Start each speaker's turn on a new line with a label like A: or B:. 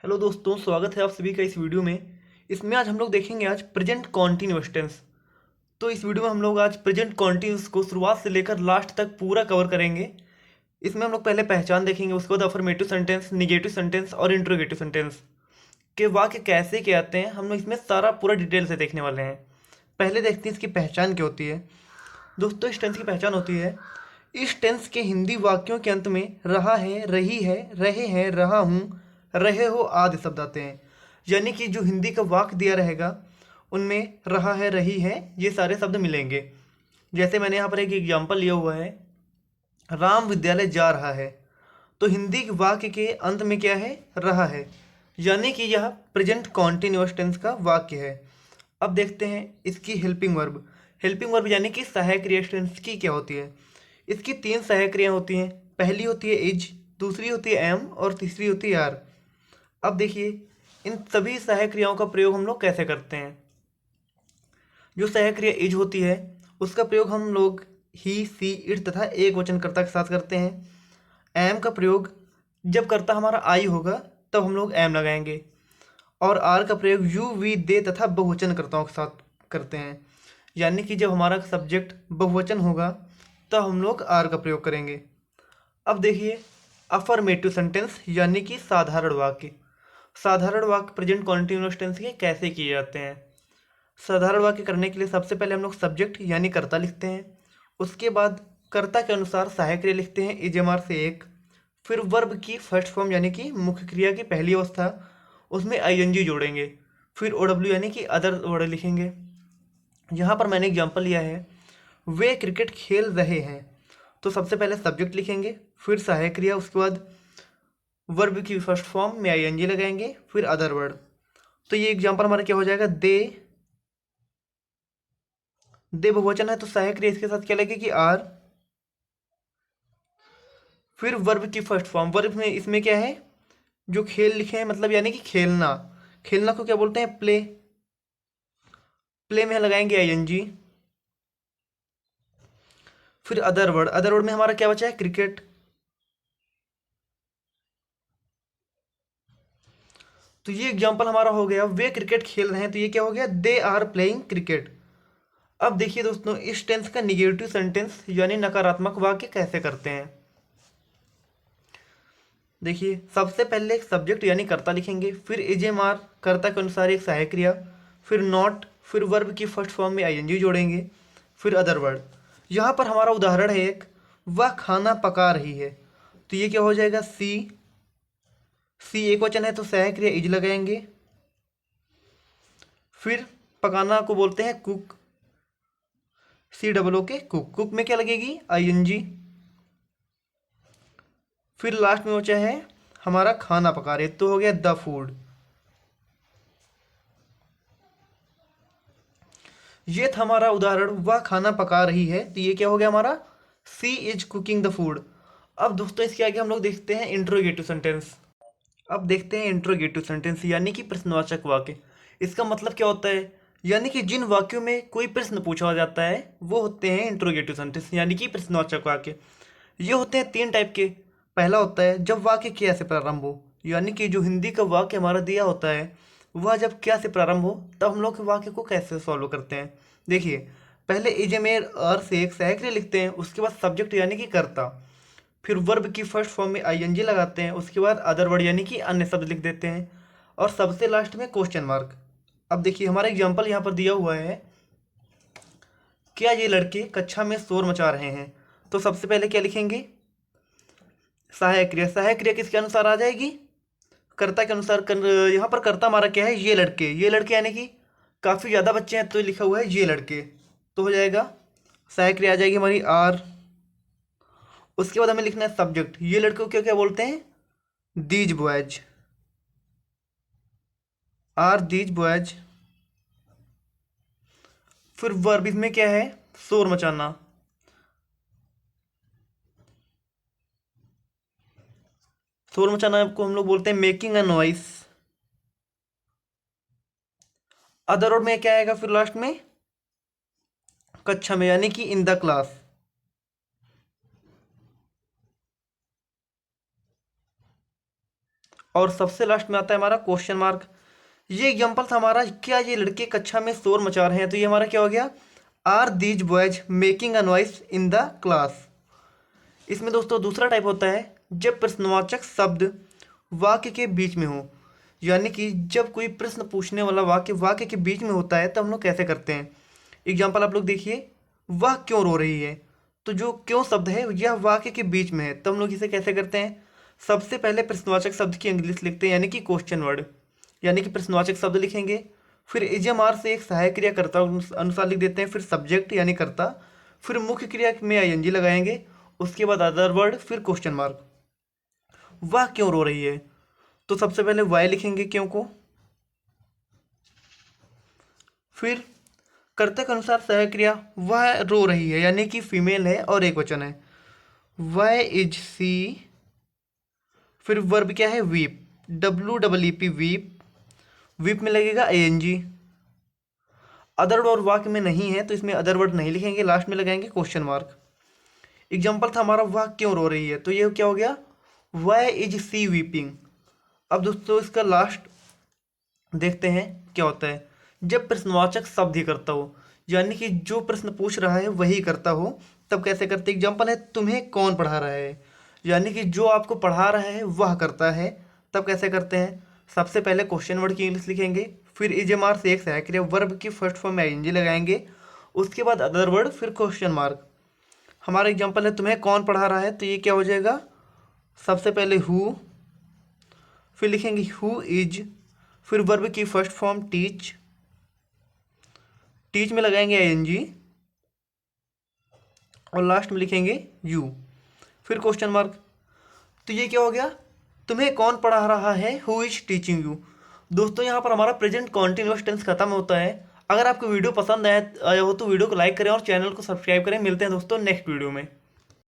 A: Hello दोस्तों, स्वागत है आप सभी का इस वीडियो में। इसमें आज हम लोग देखेंगे आज प्रेजेंट कॉन्टिन्यूअस टेंस। तो इस वीडियो में हम लोग आज प्रेजेंट कॉन्टिन्यूअस को शुरुआत से लेकर लास्ट तक पूरा कवर करेंगे। इसमें हम लोग पहले पहचान देखेंगे, उसके बाद अफर्मेटिव सेंटेंस, निगेटिव सेंटेंस और इंट्रोगेटिव सेंटेंस के वाक्य कैसे क्या आते हैं। हम लोग इसमें सारा पूरा डिटेल से देखने वाले हैं। पहले देखते हैं इसकी पहचान क्या होती है। दोस्तों, इस टेंस की पहचान होती है, इस टेंस के हिंदी वाक्यों के अंत में रहा है, रही है, रहे हैं, रहा हूँ, रहे हो आदि शब्द आते हैं। यानी कि जो हिंदी का वाक्य दिया रहेगा उनमें रहा है, रही है, ये सारे शब्द मिलेंगे। जैसे मैंने यहाँ पर एक एग्जाम्पल लिया हुआ है, राम विद्यालय जा रहा है। तो हिंदी के वाक्य के अंत में क्या है? रहा है। यानी कि यह प्रेजेंट कॉन्टिन्यूअस टेंस का वाक्य है। अब देखते हैं इसकी हेल्पिंग वर्ब। हेल्पिंग वर्ब यानी कि सहायक क्रिया टेंस की क्या होती है। इसकी तीन सहायक क्रियाएं होती हैं। पहली होती है इज, दूसरी होती है एम और तीसरी होती है आर। अब देखिए इन सभी सहायक क्रियाओं का प्रयोग हम लोग कैसे करते हैं। जो सहायक क्रिया इज होती है उसका प्रयोग हम लोग ही, सी, इट तथा एक वचनकर्ता के साथ करते हैं। एम का प्रयोग जब कर्ता हमारा आई होगा तब हम लोग एम लगाएंगे। और आर का प्रयोग यू, वी, दे तथा बहुवचनकर्ताओं के साथ करते हैं। यानी कि जब हमारा सब्जेक्ट बहुवचन होगा तब हम लोग आर का प्रयोग करेंगे। अब देखिए अफर्मेटिव सेंटेंस यानी कि साधारण वाक्य। साधारण वाक्य प्रेजेंट कॉन्टिन्यूअस टेंस के कैसे किए जाते हैं। साधारण वाक्य करने के लिए सबसे पहले हम लोग सब्जेक्ट यानी कर्ता लिखते हैं। उसके बाद कर्ता के अनुसार सहायक क्रिया लिखते हैं इजमार से एक। फिर वर्ब की फर्स्ट फॉर्म यानी कि मुख्य क्रिया की पहली अवस्था, उसमें आईएनजी जोड़ेंगे। फिर ओडब्ल्यू यानी कि अदर वर्ड लिखेंगे। यहाँ पर मैंने एग्जाम्पल लिया है, वे क्रिकेट खेल रहे हैं। तो सबसे पहले सब्जेक्ट लिखेंगे, फिर सहायक क्रिया, उसके बाद वर्ब की फर्स्ट फॉर्म में आईएनजी लगाएंगे, फिर अदर वर्ड। तो ये एग्जाम्पल हमारा क्या हो जाएगा, दे। दे बहुवचन है तो सहायक क्रिया इसके साथ क्या लगेगी, आर। फिर वर्ब की फर्स्ट फॉर्म, वर्ब में इसमें क्या है, जो खेल लिखे हैं मतलब यानी कि खेलना। खेलना को क्या बोलते हैं, प्ले। प्ले में लगाएंगे आईएनजी। फिर अदर वर्ड, अदर वर्ड में हमारा क्या बचा है, क्रिकेट। तो ये एग्जाम्पल हमारा हो गया, वे क्रिकेट खेल रहे हैं, तो ये क्या हो गया, दे आर प्लेइंग क्रिकेट। अब देखिए दोस्तों, इस टेंस का निगेटिव सेंटेंस यानी नकारात्मक वाक्य कैसे करते हैं। देखिए सबसे पहले सब्जेक्ट यानी कर्ता लिखेंगे, फिर एजेमार कर्ता के अनुसार एक सहायक क्रिया, फिर नॉट, फिर वर्ब की फर्स्ट फॉर्म में आईएनजी जोड़ेंगे, फिर अदर वर्ड। यहाँ पर हमारा उदाहरण है एक, वह खाना पका रही है। तो ये क्या हो जाएगा, सी। सी एक वचन है तो सहायक क्रिया इज लगाएंगे। फिर पकाना को बोलते हैं कुक, सी डबल ओ के कुक। कुक में क्या लगेगी, आईएनजी। फिर लास्ट में बचा है हमारा खाना पका रहे, तो हो गया द फूड। ये था हमारा उदाहरण, वह खाना पका रही है, तो ये क्या हो गया हमारा, सी इज कुकिंग द फूड। अब दोस्तों इसके आगे हम लोग देखते हैं इंट्रोगेटिव सेंटेंस। अब देखते हैं इंट्रोगेटिव सेंटेंस यानी कि प्रश्नवाचक वाक्य। इसका मतलब क्या होता है, यानी कि जिन वाक्यों में कोई प्रश्न पूछा जाता है वो होते हैं इंट्रोगेटिव सेंटेंस यानी कि प्रश्नवाचक वाक्य। ये होते हैं तीन टाइप के। पहला होता है जब वाक्य क्या से प्रारंभ हो, यानी कि जो हिंदी का वाक्य हमारा दिया होता है वह जब क्या से प्रारंभ हो तब हम लोग वाक्य को कैसे सॉल्व करते हैं। देखिए पहले इजमेर और से एक सहायक क्रिया लिखते हैं, उसके बाद सब्जेक्ट यानी कि कर्ता, फिर वर्ब की फर्स्ट फॉर्म में आईएनजी लगाते हैं, उसके बाद अदर वर्ड यानी कि अन्य शब्द लिख देते हैं, और सबसे लास्ट में क्वेश्चन मार्क। अब देखिए हमारा एग्जाम्पल यहाँ पर दिया हुआ है, क्या ये लड़के कक्षा में शोर मचा रहे हैं। तो सबसे पहले क्या लिखेंगे, सहायक क्रिया। सहायक क्रिया किसके अनुसार आ जाएगी, कर्ता के अनुसार। यहाँ पर कर्ता हमारा क्या है, ये लड़के। ये लड़के यानी कि काफ़ी ज़्यादा बच्चे हैं तो लिखा हुआ है ये लड़के, तो हो जाएगा सहायक क्रिया आ जाएगी हमारी आर। उसके बाद हमें लिखना है सब्जेक्ट, ये लड़के को क्या क्या बोलते हैं, these boys, are these boys. फिर वर्ब इसमें क्या है, शोर मचाना। शोर मचाना को हम लोग बोलते हैं making a noise. Other word में क्या आएगा फिर लास्ट में, कक्षा में यानी कि इन द क्लास। और सबसे लास्ट में आता है हमारा क्वेश्चन मार्क। ये एग्जाम्पल था हमारा, क्या ये लड़के कक्षा में शोर मचा रहे हैं, तो ये हमारा क्या हो गया, are these boys making a noise in the class. इसमें दोस्तों दूसरा टाइप होता है जब प्रश्नवाचक शब्द वाक्य के बीच में हो, यानी कि जब कोई प्रश्न पूछने वाला वाक्य वाक्य के बीच में होता है, तब हम लोग कैसे करते हैं। एग्जाम्पल आप लोग देखिए, वह क्यों रो रही है, तो जो क्यों शब्द है यह वाक्य के बीच में है, तब हम लोग इसे कैसे करते हैं। सबसे पहले प्रश्नवाचक शब्द की इंग्लिश लिखते हैं, यानी कि क्वेश्चन वर्ड, यानी कि प्रश्नवाचक शब्द लिखेंगे। फिर इजमार से एक सहायक क्रिया कर्ता अनुसार लिख देते हैं, फिर सब्जेक्ट यानी कर्ता, फिर मुख्य क्रिया में आईएनजी लगाएंगे, उसके बाद अदर वर्ड, फिर क्वेश्चन मार्क। वह क्यों रो रही है, तो सबसे पहले वाई लिखेंगे क्यों को, फिर कर्ता के अनुसार सहायक क्रिया, वह रो रही है यानी कि फीमेल है और एक वचन है, वाई इज सी, फिर वर्ब क्या है वीप, WEEP वीप, वीप में लगेगा ANG। अदर और वाक्य में नहीं है तो इसमें अदर वर्ड नहीं लिखेंगे, लास्ट में लगाएंगे क्वेश्चन मार्क। एग्जाम्पल था हमारा, वह क्यों रो रही है, तो ये क्या हो गया, वाई इज सी वीपिंग। अब दोस्तों इसका लास्ट देखते हैं क्या होता है, जब प्रश्नवाचक शब्द ही करता हो, यानी कि जो प्रश्न पूछ रहा है वही करता हो, तब कैसे करते। एग्जाम्पल है, तुम्हें कौन पढ़ा रहा है, यानी कि जो आपको पढ़ा रहा है वह करता है, तब कैसे करते हैं। सबसे पहले क्वेश्चन वर्ड की इंग्लिश लिखेंगे, फिर इजमार से एक सहायक क्रिया वर्ब की फर्स्ट फॉर्म में आईएनजी लगाएंगे, उसके बाद अदर वर्ड, फिर क्वेश्चन मार्क। हमारा एग्जाम्पल है, तुम्हें कौन पढ़ा रहा है, तो ये क्या हो जाएगा, सबसे पहले हु, फिर लिखेंगे हु इज, फिर वर्ब की फर्स्ट फॉर्म टीच, टीच में लगाएंगे आईएनजी, और लास्ट में लिखेंगे यू, फिर क्वेश्चन मार्क। तो ये क्या हो गया, तुम्हें कौन पढ़ा रहा है, हु इज टीचिंग यू। दोस्तों यहाँ पर हमारा प्रेजेंट कॉन्टिन्यूअस टेंस खत्म होता है। अगर आपको वीडियो पसंद आया हो तो वीडियो को लाइक करें और चैनल को सब्सक्राइब करें। मिलते हैं दोस्तों नेक्स्ट वीडियो में।